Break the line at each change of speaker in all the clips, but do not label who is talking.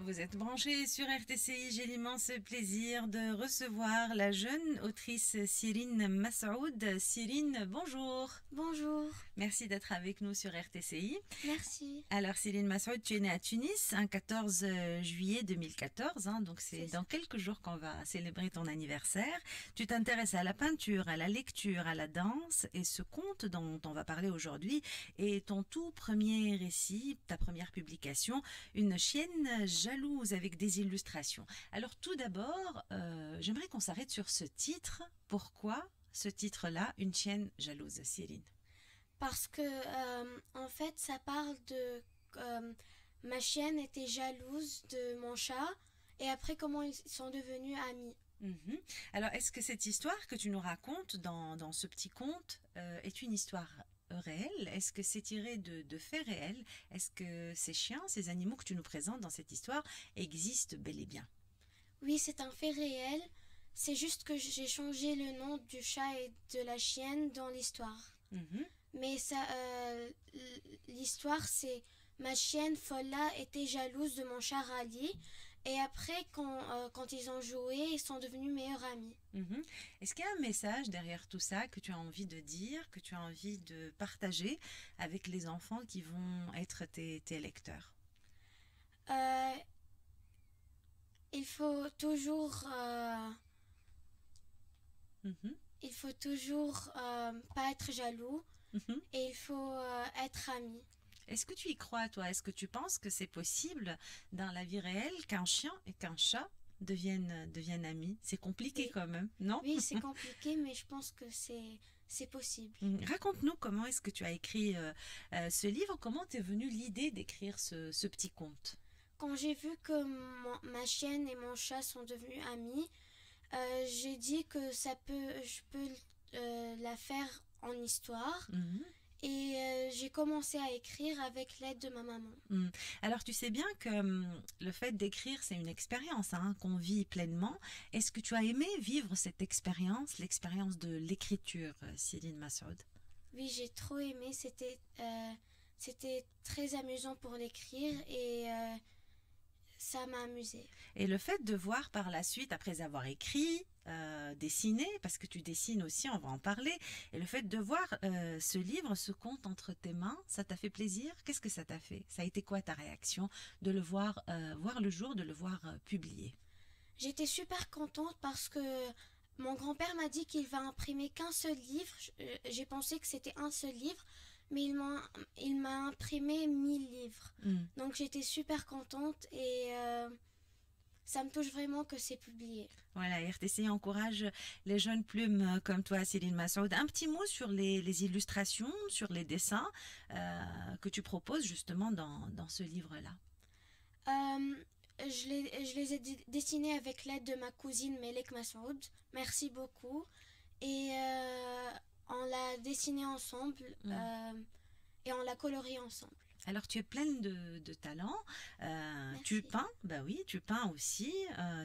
Vous êtes branchés sur RTCI. J'ai l'immense plaisir de recevoir la jeune autrice Sirine Massaoud. Sirine, bonjour.
Bonjour,
Merci d'être avec nous sur RTCI.
merci.
Alors, Sirine Massaoud, tu es née à Tunis un 14 juillet 2014, donc c'est
C'est ça.
dans quelques jours qu'on va célébrer ton anniversaire. Tu t'intéresses à la peinture, à la lecture, à la danse, et ce conte dont on va parler aujourd'hui est ton tout premier récit, ta première publication, Une chienne jalouse avec des illustrations. Alors tout d'abord, j'aimerais qu'on s'arrête sur ce titre. Pourquoi ce titre-là, Une chienne jalouse, Cyrine?
Parce que, en fait, ça parle de ma chienne était jalouse de mon chat et après comment ils sont devenus amis.
Mhm. Alors, est-ce que cette histoire que tu nous racontes dans ce petit conte est une histoire réelle? Est-ce que c'est tiré de faits réels? Est-ce que ces chiens, ces animaux que tu nous présentes dans cette histoire existent bel et bien?
Oui, c'est un fait réel. C'est juste que j'ai changé le nom du chat et de la chienne dans l'histoire.
Mhm.
Mais ça, l'histoire, c'est ma chienne Folla était jalouse de mon chat Rally. Et après, quand ils ont joué, ils sont devenus meilleurs amis.
Mhm. Est-ce qu'il y a un message derrière tout ça que tu as envie de dire, que tu as envie de partager avec les enfants qui vont être tes lecteurs?
Euh, il faut toujours,
Mhm.
il faut toujours pas être jaloux
Mhm.
et il faut être ami.
Est-ce que tu y crois, toi? Est-ce que tu penses que c'est possible dans la vie réelle qu'un chien et qu'un chat deviennent amis? C'est compliqué
Oui,
quand même, non?
oui, c'est compliqué, mais je pense que c'est possible.
Raconte-nous comment est-ce que tu as écrit ce livre, comment t'es venue l'idée d'écrire ce petit conte?
Quand j'ai vu que ma chienne et mon chat sont devenus amis, j'ai dit que je peux la faire en histoire.
Mhm.
Et j'ai commencé à écrire avec l'aide de ma maman.
Alors tu sais bien que le fait d'écrire, c'est une expérience qu'on vit pleinement. Est-ce que tu as aimé vivre cette expérience, l'expérience de l'écriture, Céline Massoud?
Oui, j'ai trop aimé. C'était très amusant pour l'écrire et ça m'a amusé.
Et le fait de voir par la suite, après avoir écrit, dessiné, parce que tu dessines aussi, on va en parler, et le fait de voir ce livre, ce conte entre tes mains, ça t'a fait plaisir? Qu'est-ce que ça t'a fait? Ça a été quoi ta réaction de le voir, voir le jour, de le voir publié?
J'étais super contente parce que mon grand-père m'a dit qu'il va imprimer qu'un seul livre. J'ai pensé que c'était un seul livre, mais il m'a imprimé 1000 livres.
Mm.
Donc j'étais super contente et ça me touche vraiment que c'est publié.
Voilà, RTC encourage les jeunes plumes comme toi, Céline Massoud. Un petit mot sur les illustrations, sur les dessins que tu proposes justement dans ce livre-là.
Je les ai dessinés avec l'aide de ma cousine Melek Massoud. Merci beaucoup. Et on l'a dessiné ensemble et on l'a coloré ensemble.
Alors tu es pleine de talent, tu
Merci.
peins, bah oui, tu peins aussi,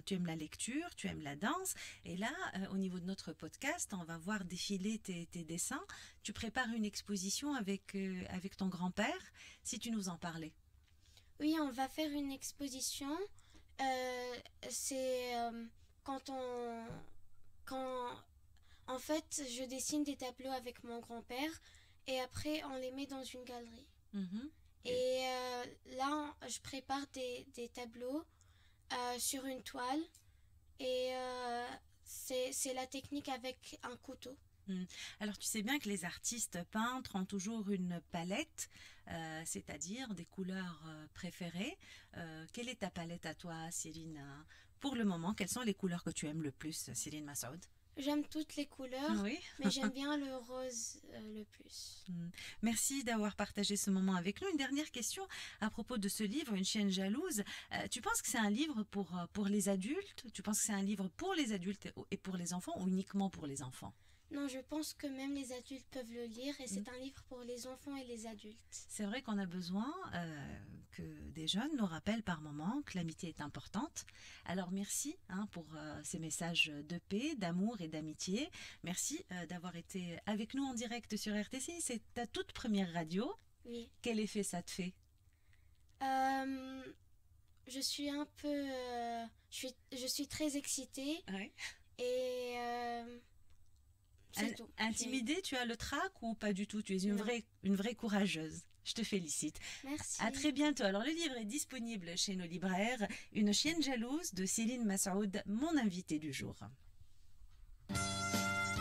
tu aimes la lecture, tu aimes la danse, et là, au niveau de notre podcast, on va voir défiler tes dessins. Tu prépares une exposition avec ton grand-père, si tu nous en parlais.
Oui, on va faire une exposition. C'est quand on... Quand... En fait, je dessine des tableaux avec mon grand-père et après on les met dans une galerie.
Mhm.
Et là, je prépare des tableaux sur une toile et c'est la technique avec un couteau.
Alors tu sais bien que les artistes peintres ont toujours une palette, c'est-à-dire des couleurs préférées. Quelle est ta palette à toi, Céline? Pour le moment, quelles sont les couleurs que tu aimes le plus, Céline Massoud?
J'aime toutes les couleurs,
Oui.
mais j'aime bien le rose le plus.
Merci d'avoir partagé ce moment avec nous. Une dernière question à propos de ce livre, Une chienne jalouse. Tu penses que c'est un livre pour les adultes? Tu penses que c'est un livre pour les adultes et pour les enfants ou uniquement pour les enfants?
Non, je pense que même les adultes peuvent le lire et c'est un livre pour les enfants et les adultes.
C'est vrai qu'on a besoin que des jeunes nous rappellent par moments que l'amitié est importante. Alors merci pour ces messages de paix, d'amour et d'amitié. Merci d'avoir été avec nous en direct sur RTC. C'est ta toute première radio.
Oui.
Quel effet ça te fait?
Euh, je suis un peu... je suis très excitée.
Ouais.
Et c'est tout.
Intimidée, tu as le trac ou pas du tout? Tu es
Non.
une vraie courageuse. Je te félicite.
Merci.
À très bientôt. Alors, le livre est disponible chez nos libraires. Une chienne jalouse de Céline Massaoud, mon invitée du jour.